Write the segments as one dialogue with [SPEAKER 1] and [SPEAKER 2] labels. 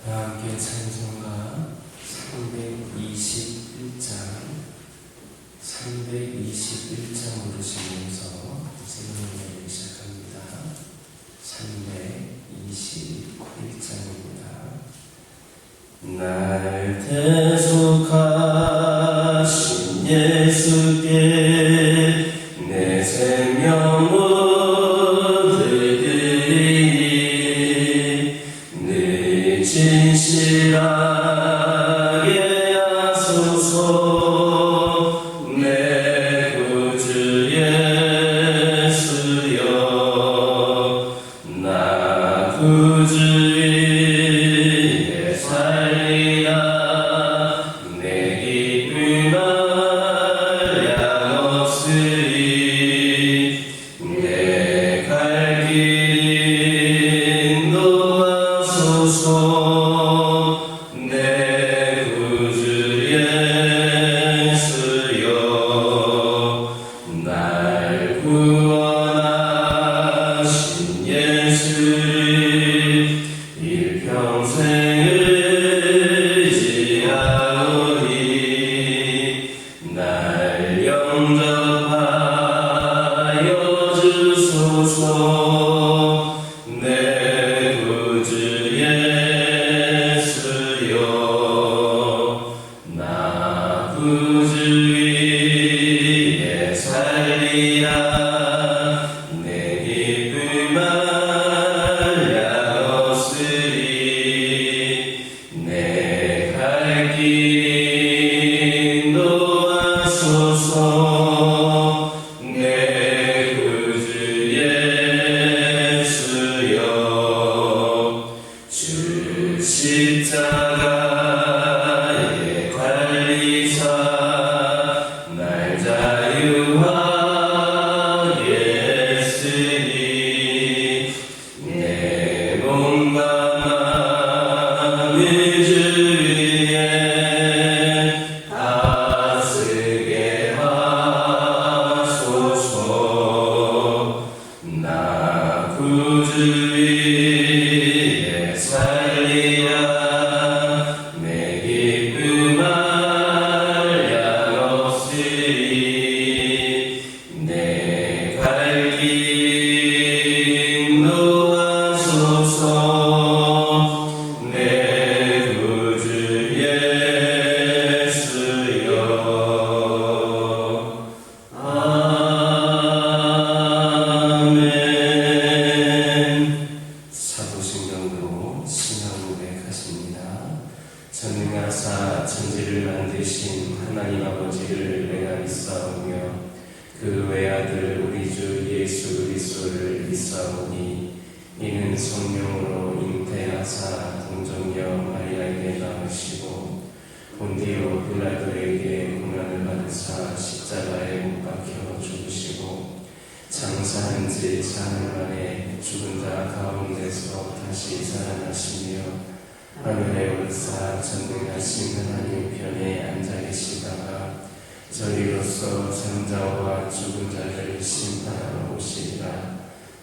[SPEAKER 1] 함께 찬송가 321장 부르시면서 생명을 시작합니다. 321장입니다. 날 대속하신 예수께 내 생명을 드리니 늘 진실하게 하소서. 내 구주 예수여, 나 구주 위에 살리라. 내 기쁨 한량없으리. 내 갈 길 인도하소서. 내 구주 예수여, 날 구원하신 예수를 일평생을 의지하오니 날 영접하여 주소서. 내 구주 예수여, 나 구주 위에 살리라. 내 기쁨 한량없으리. 내 갈 길 인도하소서. 내 구주 예수여, 주 십자가의 관리사 날 자유하게 했으니 내 몸과 마음을 주 위에 다스게 하소서. 나 구주 위에 살리라. 내 기쁨 한량없으리. 내 갈 길 인도하소서. 내 구주 예수여. 아멘. 사도신경으로 신앙 고백하십니다. 전능하사 천지를 만드신 하나님 아버지를 내가 믿사오며 그 외아들 우리 주 예수 그리스도를 믿사오니 이는 성령으로 잉태하사 동정녀 마리아에게 낳으시고 본디오 빌라도에게 고난을 받으사 십자가에 못 박혀 죽으시고 장사한 지 사흘 만에 죽은 자 가운데서 다시 살아나시며 하늘에 오르사 전능하신 하나님 편에 앉아 계시다가 저리로서 산자와 죽은 자를 심판하러 오시리라.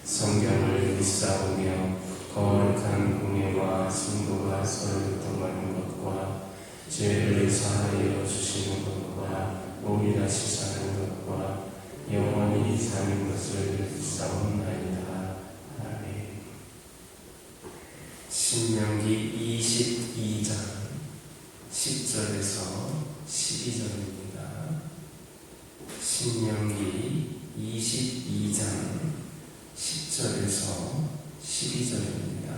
[SPEAKER 1] 성경을 믿사오며 거룩한 공예와 성도가 서로 교통하는 것과 죄를 사하여 주시는 것과 몸이 다시 사는 것과 영원히 사는 것을 믿사옵나이다. 아멘. 신명기 22장 10절에서 12절입니다. 신명기 22장 10절에서 12절입니다.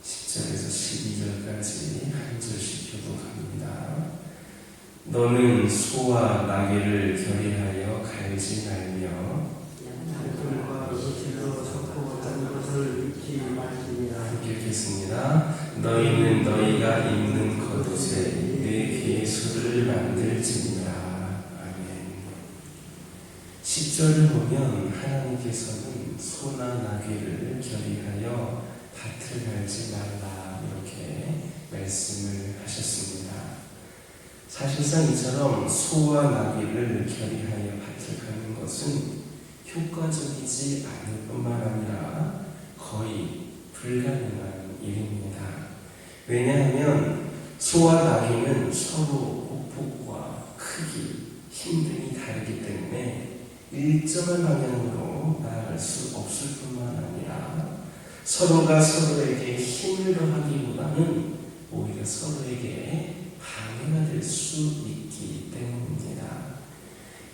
[SPEAKER 1] 10절에서 12절까지 한 절씩 교독합니다. 너는 소와 나귀를 결의하여 갈지 말며
[SPEAKER 2] 양털과 이슬로 섞고 다른 것을 잊지 말지니라.
[SPEAKER 1] 함께 읽겠습니다. 너희는 너희가 입는 겉옷에 내 계수를 만들지니라. 아멘. 10절을 보면 하나님께서는 소나 나귀를 결의하여 밭을 갈지 말라 이렇게 말씀을 하셨습니다. 사실상 이처럼 소와 나귀를 결의하여 밭을 가는 것은 효과적이지 않을 뿐만 아니라 거의 불가능한 일입니다. 왜냐하면 소와 나귀는 서로 보폭과 크기, 힘 등이 다르기 때문에 일정한 방향으로 나아갈 수 없을 뿐만 아니라 서로가 서로에게 힘을 더하기보다는 오히려 서로에게 방해가 될 수 있기 때문입니다.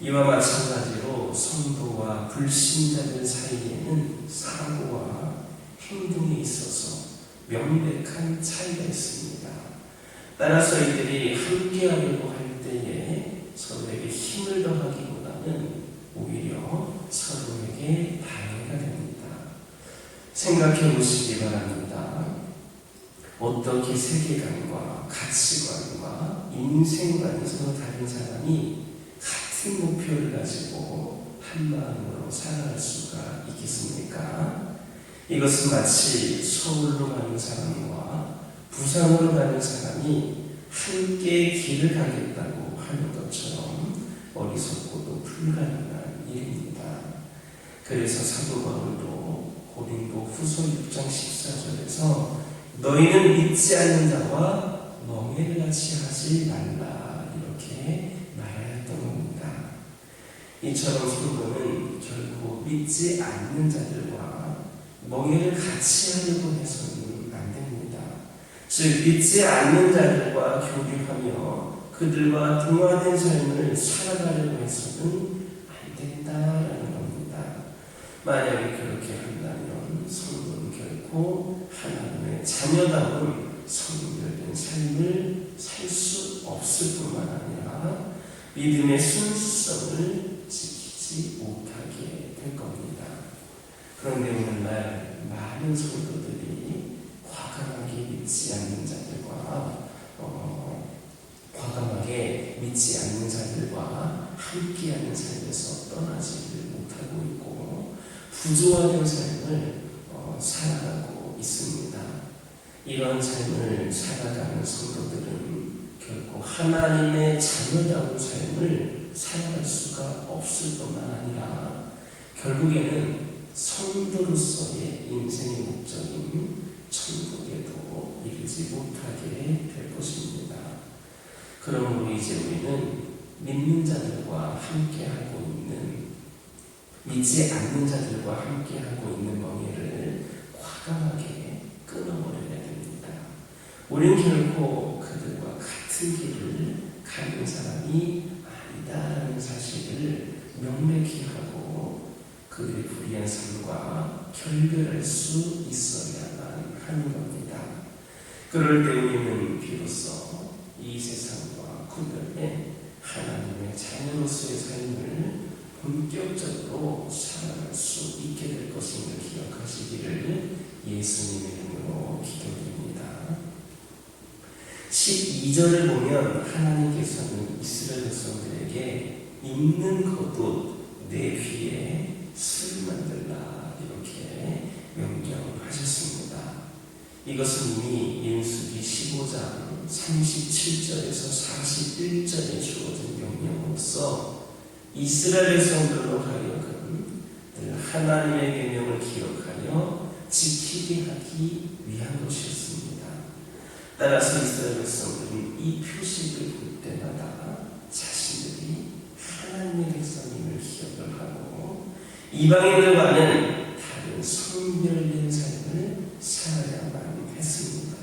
[SPEAKER 1] 이와 마찬가지로 성도와 불신자들 사이에는 사고와 행동에 있어서 명백한 차이가 있습니다. 따라서 이들이 함께하려고 할 때에 서로에게 힘을 더하기보다는 오히려 서로에게 방해가 됩니다. 생각해 보시기 바랍니다. 어떻게 세계관과 가치관과 인생관이 서로 다른 사람이 같은 목표를 가지고 한 마음으로 살아갈 수가 있겠습니까? 이것은 마치 서울로 가는 사람과 부산으로 가는 사람이 함께 길을 가겠다고 하는 것처럼 어리석고도 불가능한 일입니다. 그래서 사도 바울도 고린도 후서 6장 14절에서 너희는 믿지 않는 자와 멍에를 같이 하지 말라 이렇게 말하였던 겁니다. 이처럼 성도는 결코 믿지 않는 자들과 멍에를 같이 하려고 해서는 안 됩니다. 즉 믿지 않는 자들과 교류하며 그들과 동화된 삶을 살아가려고 해서는 안 된다라는 겁니다. 만약에 그렇게 한다면 성도는 결코 하나님의 자녀다운 성결된 삶을 살 수 없을 뿐만 아니라 믿음의 순수성을 지키지 못하게 될 겁니다. 그런데 오늘날 많은 성도들이 과감하게 믿지 않는 자들과 과감하게 믿지 않는 자들과 함께하는 삶에서 떠나지를 못하고 있고 부조화된 삶을 살아가고 있습니다. 이런 삶을 살아가는 성도들은 결코 하나님의 자녀다운 삶을 살아갈 수가 없을 뿐만 아니라 결국에는 성도로서의 인생의 목적인 천국에도 이르지 못하게 될 것입니다. 그러므로 이제 우리는 믿는 자들과 함께하고 있는 믿지 않는 자들과 함께하고 있는 멍에를 과감하게 끊어버려야 됩니다. 우리는 결코 그들과 같은 길을 가는 사람이 아니다라는 사실을 명백히 하고 그들의 불의한 삶과 결별할 수 있어야만 하는 겁니다. 그럴 때 우리는 비로소 이 세상과 구별된 하나님의 자녀로서의 삶을 본격적으로 살아갈 수 있게 될 것임을 기억하시기를 예수님의 이름으로 기도드립니다. 12절을 보면 하나님께서는 이스라엘 백성들에게 있는 겉옷 내 귀에 술 만들라 이렇게 명령하셨습니다. 이것은 이미 민수기 15장 37절에서 41절에 주어진 명령으로서 이스라엘 백성들로 하여금 하나님의 계명을 기억하여 지키게 하기 위한 것이었습니다. 따라서 이스라엘 백성들은 이 표식을 볼 때마다 자신들이 하나님의 백성임을 기억을 하고 이방인들과는 다른 성별된 삶을 살아야만 했습니다.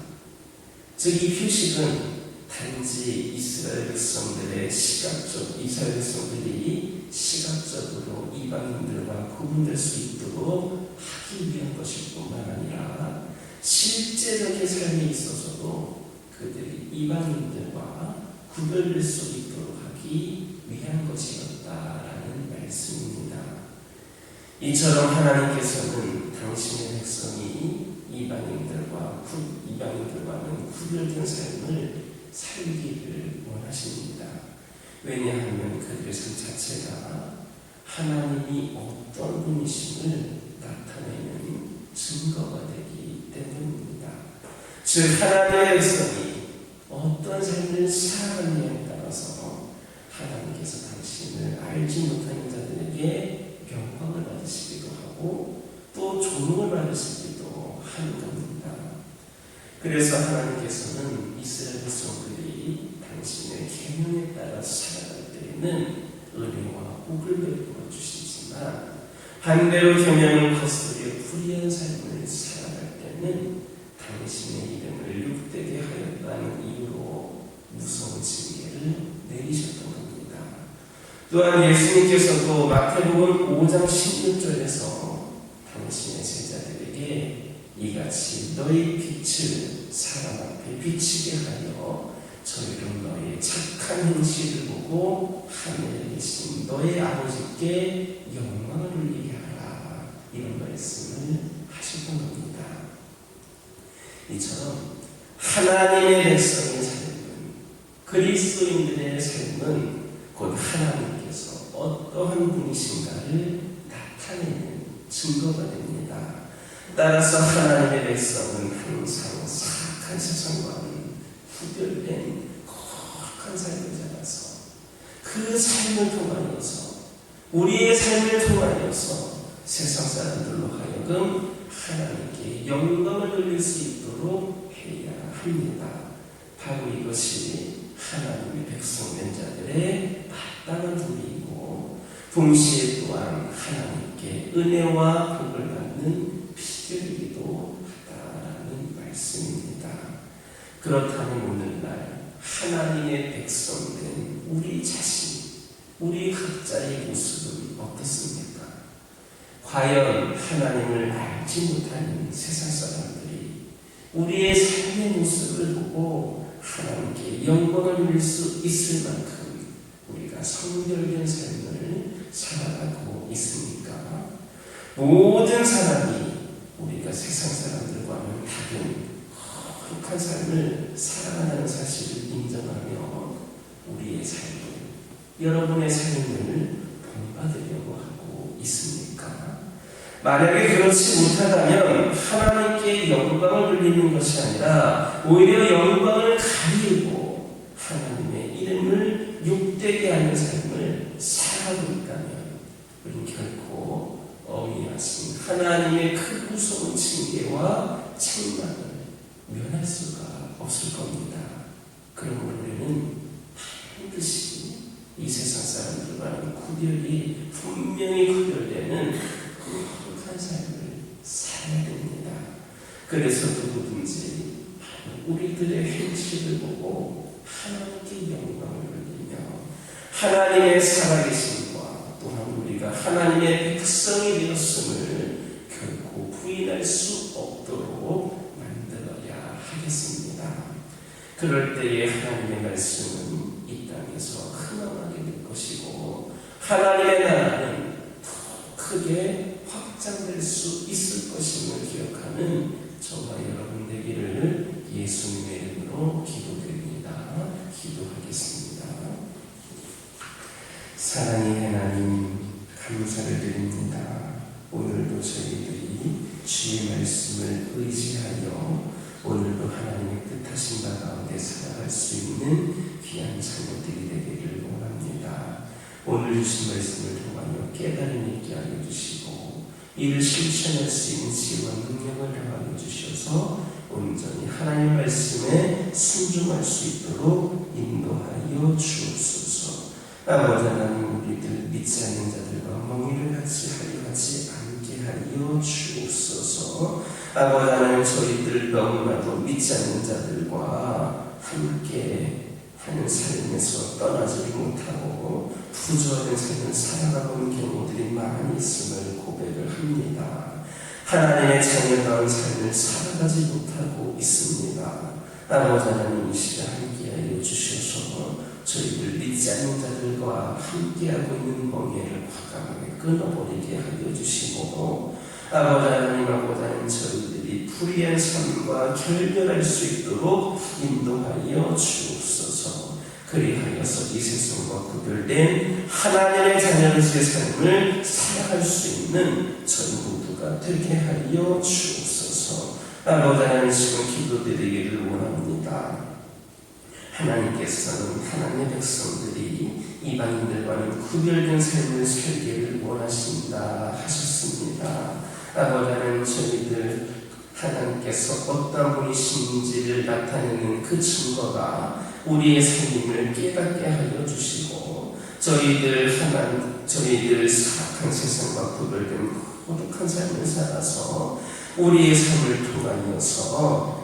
[SPEAKER 1] 즉 이 표식은 단지 이스라엘 백성들이 시각적으로 이방인들과 구분될 수 있도록 하기 위한 것일 뿐만 아니라 실제적인 삶에 있어서도 그들이 이방인들과 구별될 수 있도록 하기 위한 것이었다라는 말씀입니다. 이처럼 하나님께서는 당신의 백성이 이방인들과는 구별된 삶을 살기를 원하십니다. 왜냐하면 그들의 삶 자체가 하나님이 어떤 분이심을 나타내는 증거가 되기 때문입니다. 즉 하나님의 백성이 어떤 삶을 살아가느냐에 따라서 하나님께서 당신을 알지 못하는 자들에게 영광을 받으시기도 하고 또 존경을 받으시기도 하는 겁니다. 그래서 하나님께서는 이스라엘 백성들이 당신의 계명에 따라 살아갈 때에는 은혜와 복을 베풀어 주시지만 반대로 계명을 거스려 불의한 삶을 살아갈 때는 당신의 이름을 욕되게 하였다는 이유로 무서운 징계를 내리셨던 겁니다. 또한 예수님께서도 마태복음 5장 16절에서 당신의 제자들에게 이같이 너희 빛을 사람 앞에 비치게 하여 저희로 너희의 착한 행실을 보고 하늘에 계신 너희 아버지께 영광을 돌리게 하라. 이런 말씀을 하셨던 겁니다. 이처럼 하나님의 백성의 삶은, 그리스도인들의 삶은 곧 하나님께서 어떠한 분이신가를 나타내는 증거가 됩니다. 따라서 하나님의 백성은 항상 사악한 세상과는 구별된 거룩한 삶을 살아서 그 삶을 통하여서, 우리의 삶을 통하여서 세상 사람들로 하여금 하나님께 영광을 돌릴 수 있도록 해야 합니다. 바로 이것이 하나님의 백성 된 자들의 마땅한 도리이고 동시에 또한 하나님께 은혜와 복을 받는 비결이기도 하다라는 말씀입니다. 그렇다면 오늘날 하나님의 백성 된 우리 자신, 우리 각자의 모습은 어떻습니까? 과연 하나님을 알지 못하는 세상 사람들이 우리의 삶의 모습을 보고 하나님께 영광을 누릴 수 있을 만큼 우리가 성결된 삶을 살아가고 있습니까? 모든 사람이 우리가 세상 사람들과는 다른 거룩한 삶을 살아가는 사실을 인정하며 우리의 삶을, 여러분의 삶을 본받으려고 하고 있습니까? 만약에 그렇지 못하다면 하나님께 영광을 돌리는 것이 아니라 오히려 영광을 가리고 하나님의 이름을 욕되게 하는 삶을 살아가고 있다면 우리는 결코 어미하신 하나님의 그 무서운 징계와 책망을 면할 수가 없을 겁니다. 그러므로 우리는 반드시 이 세상 사람들과는 구별이 분명히 구별되는 거룩한 삶을 살아야 됩니다. 그래서 누구든지 우리들의 행실을 보고 하나님께 영광을 돌리며 하나님의 살아계심과 또한 우리가 하나님의 백성이 되었음을 결코 부인할 수 없도록 만들어야 하겠습니다. 그럴 때에 하나님의 말씀은 이 땅에서 흥황하게 될 것이고 하나님의 나라는 더 크게 확장될 수 있을 것임을 기억하는 저와 여러분 되기를 예수님의 이름으로 기도드립니다. 기도하겠습니다. 사랑의 하나님, 감사를 드립니다. 오늘도 저희들이 주의 말씀을 의지하여 오늘도 하나님의 뜻하신 바 가운데 살아갈 수 있는 귀한 자녀들이 되기를 원합니다. 오늘 주신 말씀을 통하여 깨달음 있게 하여 주시고 이를 실천할 수 있는 지혜와 능력을 더하여 주셔서 온전히 하나님 말씀에 순종할 수 있도록 인도하여 주옵소서. 아버지 하나님, 우리들 믿지 않는 자들과 멍에를 같이 않게 하여 주옵소서. 아버지 하나님, 저희들 너무나도 믿지 않는 자들과 함께 하는 삶에서 떠나지 못하고 부조하는 삶을 살아가고 있는 경우들이 많이 있음을 고백을 합니다. 하나님의 자녀다운 삶을 살아가지 못하고 있습니다. 아버지 하나님, 이 시간 함께하여 주셔서 저희들 믿지 않는 자들과 함께하고 있는 멍에를 과감하게 끊어버리게 하여 주시고 아버지 하나님, 아버지 하나님, 저희들이 불의한 삶과 결별할 수 있도록 인도하여 주옵소서. 그리하여서 이 세상과 구별된 하나님의 자녀로서의 삶을 살아갈 수 있는 저희 모두가 되게 하여 주옵소서. 아버지 하나님, 지금 기도드리기를 원합니다. 하나님께서는 하나님의 백성들이 이방인들과는 구별된 삶을 살기를 원하신다 하셨습니다. 아버지 하나님, 저희들 하나님께서 어떤 분이신지를 나타내는 그 증거가 우리의 삶임을 깨닫게 하여 주시고 저희들 사악한 세상과 구별된 거룩한 삶을 살아서 우리의 삶을 통하여서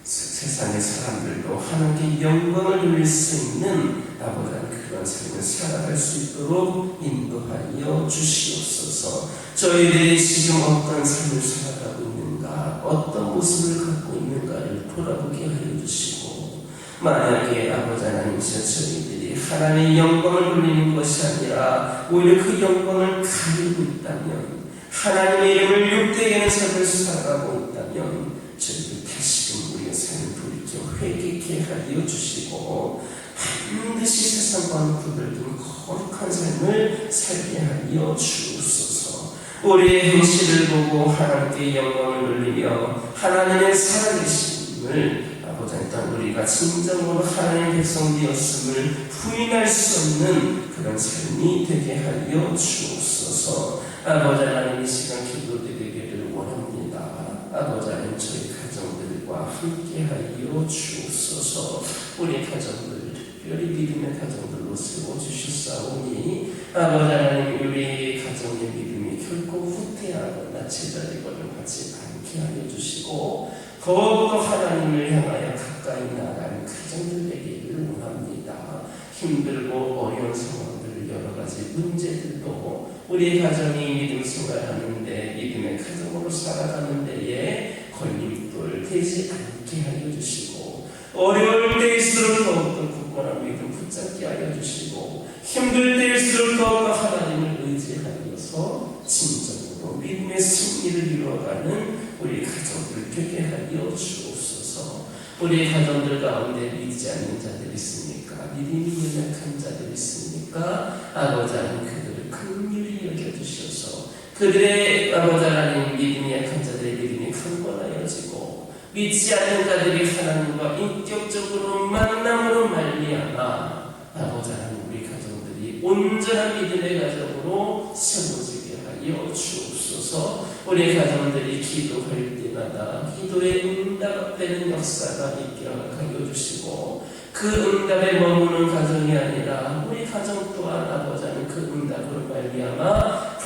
[SPEAKER 1] 세상의 사람들도 하나님께 영광을 돌릴 수 있는 아버지는 그런 삶을 살아갈 수 있도록 인도하여 주시옵소서. 저희들이 지금 어떤 삶을 살아가고 있는가, 어떤 모습을 갖고 있는가를 돌아보게 하여 주시고, 만약에 아버지 하나님께서 저희들이 하나님의 영광을 돌리는 것이 아니라 오히려 그 영광을 가리고 있다면, 하나님의 이름을 욕되게 하는 삶을 살아가고 있다면 저희들 다시금 우리의 삶을 돌이켜 회개케 하여 주시고 반드시 세상과는 구별된 거룩한 삶을 살게 하여 주옵소서. 우리의 행실을 보고 하나님께 영광을 돌리며 하나님의 살아계심을 아버지 땅 우리가 진정으로 하나님의 백성 되었음을 부인할 수 없는 그런 삶이 되게 하여 주옵소서. 아버지 하나님 이 시간 기도드리기를 원합니다. 아버지 하나님 저희 가정들과 함께하여 주옵소서. 우리 가정들 특별히 믿음의 가정들로 세워주셨사오니 아버지 하나님 우리 가정의 믿음이 결코 후퇴하거나 제자리거나 하지 않게 하여 주시고 더욱더 하나님을 향하여 가까이 나가는 가정들 되기를 원합니다. 힘들고 어려운 상황들 여러 가지 문제들도 우리 가정이 믿음 생활하는데 믿음의 가정으로 살아가는 데에 걸림돌 되지 않게 하여 주시고 어려울 때일수록 더욱더 굳건한 믿음 붙잡게 하여 주시고 힘들 때일수록 더욱더 하나님을 의지하여서 진정으로 믿음의 승리를 이루어가는 우리 가정들 되게 하여 주옵소서. 우리 가정들 가운데 믿지 않는 자들이 있습니까? 믿음이 연약한 자들이 있습니까? 아버지 하나님 그들을 긍휼히 여겨주셔서 그들의 아버지 하나님 믿음이 약한 자들의 믿음이 강건하여지고 믿지 않는 자들이 하나님과 인격적으로 만남으로 말미암아 아버지 하나님 우리 가정들이 온전한 믿음의 가정으로 세워지게 하여 주옵소서. 우리 가정들이 기도할 때마다 기도의 응답되는 역사가 있게 하여 주시고 그 응답에 머무는 가정이 아니라 우리 가정 또한 아버지 하나님 그 응답으로 말미암아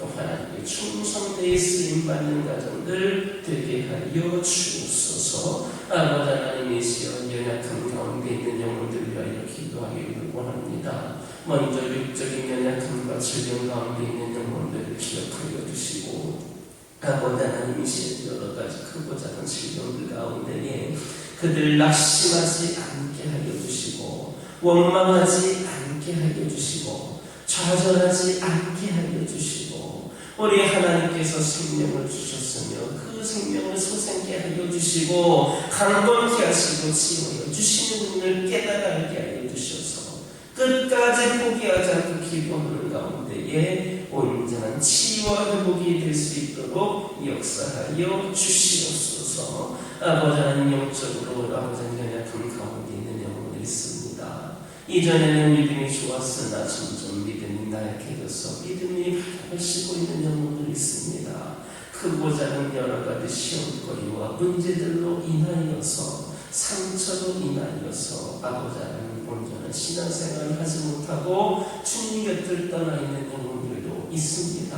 [SPEAKER 1] 또 하나님께 충성되이 쓰임받는 가정들 되게 하여 주옵소서. 아버지 하나님 이 시간 연약한 가운데 있는 영혼들 위하여 기도하기를 원합니다. 먼저 육적인 연약함과 질병 가운데 있는 영혼들을 기억하여 주시고 아버지 하나님 이 시간 여러 가지 크고 작은 질병들 가운데에 그들 낙심하지 않게 하여 주시고 원망하지 않게 하여 주시고 좌절하지 않게 하여 주시고 우리 하나님께서 생명을 주셨으며 그 생명을 소생케 하여 주시고 강건케 하시고 지어여 주시는 분을 깨달게 하여 주셔서 끝까지 포기하지 않고 기도하는 가운데에 온전한 치유와 회복이 될 수 있도록 역사하여 주시옵소서. 아버지 하나님 영적으로 아버지 연약한 가운데 있는 영혼이 있습니다. 이전에는 믿음이 좋았으나 점점 믿음이 나약해져서 믿음이 바닥을 있는 영혼들이 있습니다. 크고 작은 여러 가지 시험거리와 문제들로 인하여서 상처로 인하여서 아버지 하나님 온전한 신앙생활을 하지 못하고 주님 곁을 떠나 있는 영혼들도 있습니다.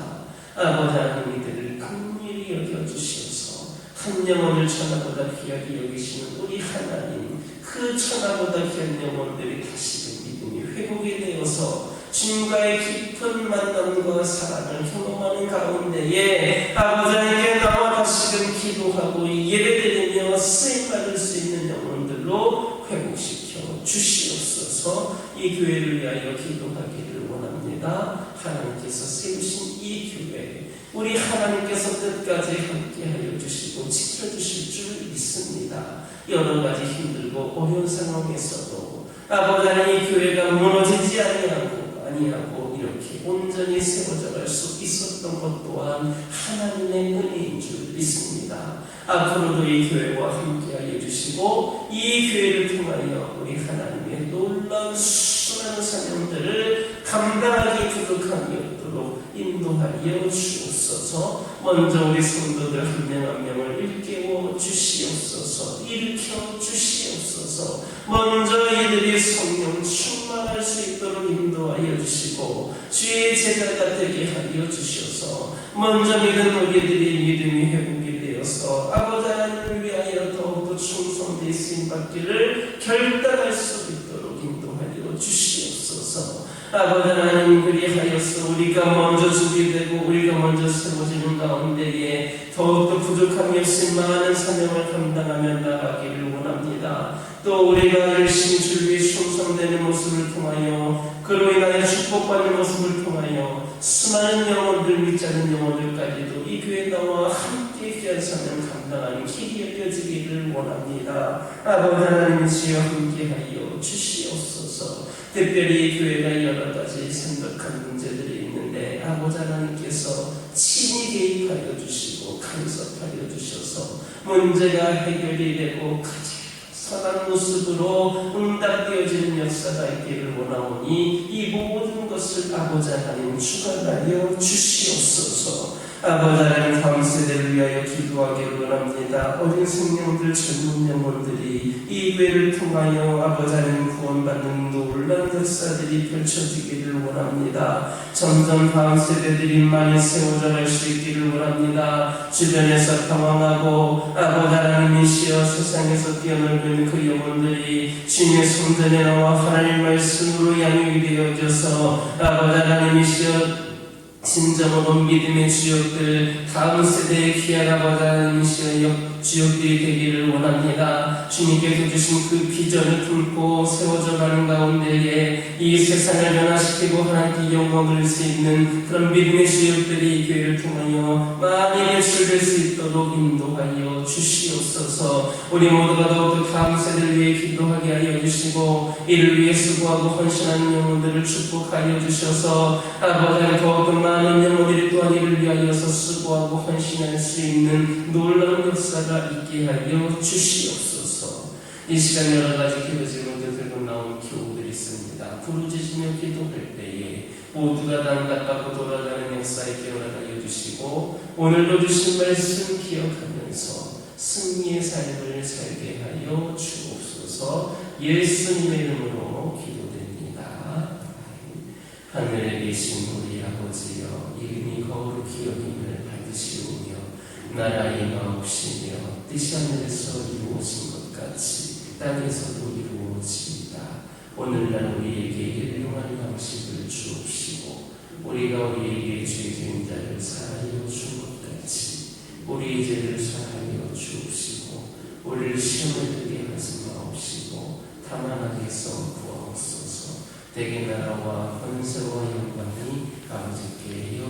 [SPEAKER 1] 아버지 하나님 이들을 긍휼히 여겨주시옵소서. 한 영혼을 천하보다 귀하게 여기시는 우리 하나님 그 천하보다 귀한 영혼들이 다시금 믿음이 회복이 되어서 주님과의 깊은 만남과 사랑을 경험하는 가운데에 아버지 하나님께 나와 다시금 기도하고 예배드리며 쓰임받을 수 있는 영혼들로 회복시켜 주시옵소서. 이 교회를 위하여 기도하기를 원합니다. 하나님께서 세우신 이 교회 우리 하나님께서 끝까지 함께하여 주시고 지켜주실 줄 믿습니다. 여러 가지 힘들고 어려운 상황에서도 아버지 하나님 이 교회가 무너지지 아니하고 이렇게 온전히 세워져 갈 수 있었던 것 또한 하나님의 은혜인 줄 믿습니다. 앞으로도 이 교회와 함께하여 주시고 이 교회를 통하여 우리 하나님의 놀라운 수많은 사명들을 감당하기 부족함이 없도록 인도하여 주옵소서. 먼저 우리 성도들 한 명 한 명을 일깨워 주시옵소서. 일으켜 주시옵소서. 먼저 이들이 성령 충만할 수 있도록 인도하여 주시고 주의 제자가 되게 하여 주셔서 먼저 믿은 우리들이 믿음이 회복이 되어서 아버지 하나님을 위하여 더욱더 충성되어 쓰임받기를 결단할 수 있도록 인도하여 주시옵소서. 아버지 하나님, 그리하여서 우리가 먼저 준비되고 우리가 먼저 세워지는 가운데에 더욱더 부족함이 없이 많은 사명을 감당하며 나가기를 원합니다. 또 우리가 열심히 주를 위해 충성되는 모습을 통하여 그로 인하여 축복받는 모습을 통하여 수많은 영혼들, 믿지 않는 영혼들까지도 이 교회 나와 함께 귀한 사명 감당하는 길이 열려지기를 원합니다. 아버지 하나님, 주여 함께하여 주시옵소서. 특별히 이 교회가 여러 가지 생각한 문제들이 있는데 아버지 하나님께서 친히 개입하여 주시고 간섭하여 주셔서 문제가 해결이 되고 가장 선한 모습으로 응답되어지는 역사가 있기를 원하오니 이 모든 것을 아버지 하나님 주관하여 주시옵소서. 아버지 하나님, 다음 세대를 위하여 기도하기를 원합니다. 어린 생명들, 젊은 영혼들이 이 교회를 통하여 아버지 하나님 구원받는 놀라운 역사들이 펼쳐지기를 원합니다. 점점 다음 세대들이 많이 세워져 갈 수 있기를 원합니다. 주변에서 당황하고 아버지 하나님이시여 세상에서 뛰어놀고 그 영혼들이 주님의 성전에 나와 하나님 말씀으로 양육이 되어져서 아버지 하나님이시여 진정으로 믿음의 주역들, 다음 세대의 귀한 아버지 하나님이시여 주역들이 되기를 원합니다. 주님께서 주신 그 비전을 품고 세워져 가는 가운데에 이 세상을 변화시키고 하나님께 영광을 줄 수 있는 그런 믿음의 주역들이 이 교회를 통하여 많이 배출될 수 있도록 인도하여 주시옵소서. 우리 모두가 더욱더 다음 세대를 위해 기도하게 하여 주시고 이를 위해 수고하고 헌신하는 영혼들을 축복하여 주셔서 아버지 더욱더 많은 영혼들이 또한 이를 위하여서 수고하고 헌신할 수 있는 놀라운 역사가 있게 하여 주시옵소서. 이 시간 여러 가지 기도 제목들 들고 나온 교우들이 있습니다. 부르짖으며 기도할 때에 모두가 단답하고 돌아가는 역사에 깨어나게 주시고 오늘도 주신 말씀 기억하면서 승리의 삶을 살게 하여 주옵소서. 예수님의 이름으로 기도드립니다. 하늘에 계신 우리 아버지여, 이름이 거룩히 여김을 받으시오며 나라의 임하옵시며 뜻이 하늘에서 이루어진 것 같이 땅에서도 이루어지이다. 오늘날 우리에게 일용할 양식을 주옵시고 우리가 우리에게 죄 지은 자를 사하여 준 것 같이 우리의 죄를 사하여 주옵시고 우리를 시험에 들게 하지 마옵시고 다만 악에서 구하옵소서. 대개 나라와 권세와 영광이 아버지께